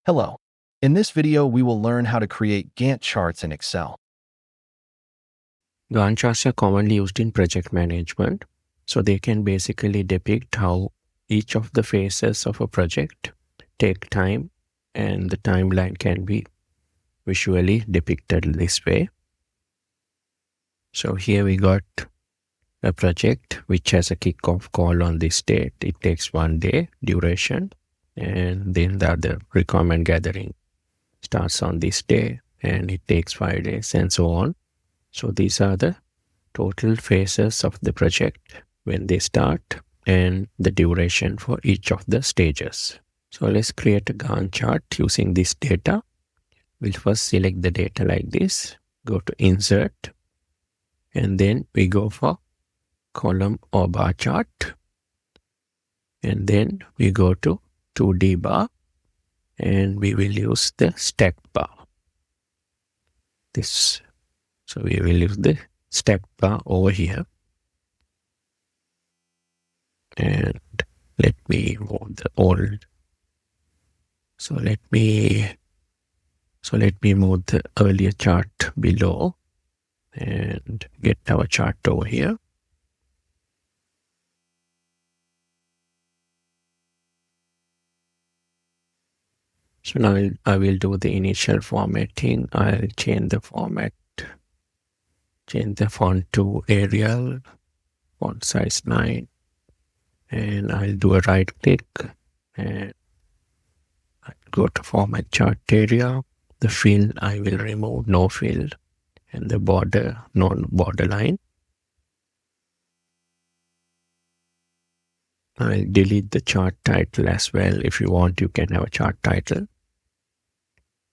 Hello. In this video, we will learn how to create Gantt charts in Excel. Gantt charts are commonly used in project management, so they can basically depict how each of the phases of a project take time, and the timeline can be visually depicted this way. So here we got a project which has a kickoff call on this date. It takes 1 day duration, and then the other requirement gathering starts on this day and it takes 5 days and so on. So these are the total phases of the project when they start and the duration for each of the stages. So let's create a Gantt chart using this data. We'll first select the data like this, go to insert, and then we go for column or bar chart, and then we go to 2D bar, and we will use the stack bar. So we will use the stack bar over here, and let me move the old. So let me move the earlier chart below and get our chart over here. So now I will do the initial formatting. I'll change the format, change the font to Arial, font size 9, and I'll do a right click and I'll go to format chart area. The fill I will remove no fill, and the border non-border line. I'll delete the chart title as well. If you want, you can have a chart title.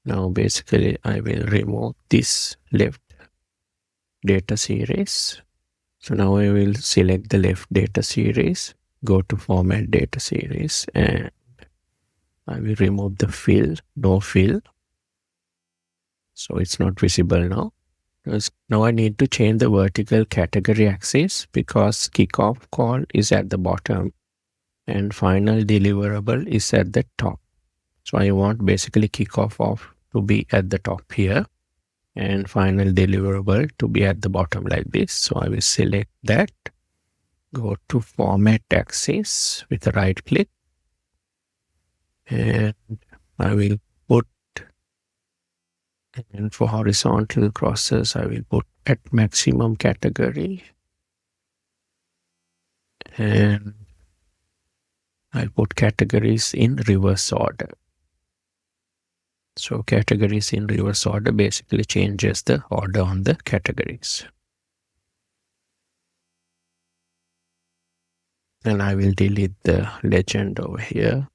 Now basically I will remove this left data series. So now I will select the left data series, go to format data series, and I will remove the fill, no fill. So it's not visible now. Now I need to change the vertical category axis because kickoff call is at the bottom and final deliverable is at the top. So I want basically kickoff off to be at the top here and final deliverable to be at the bottom like this. So I will select that, go to format axis with a right click, and I will put, and for horizontal crosses, I will put at maximum category, and I'll put categories in reverse order. So categories in reverse order basically changes the order on the categories. And I will delete the legend over here.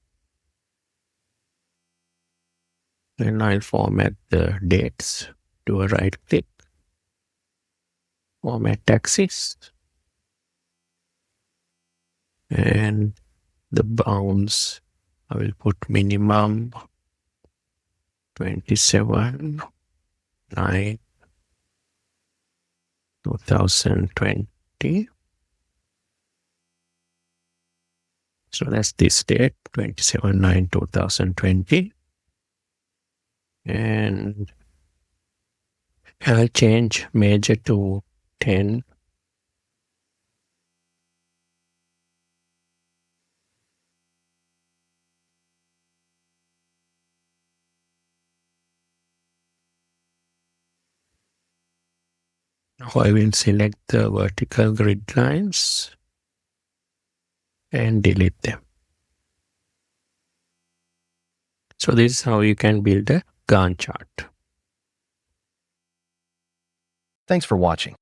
And I'll format the dates. Do a right click, format axis, and the bounds I will put minimum 27/9/2020. So that's this date, 27/9/2020. And I'll change major to 10. Now I will select the vertical grid lines and delete them. So this is how you can build a Gantt chart. Thanks for watching.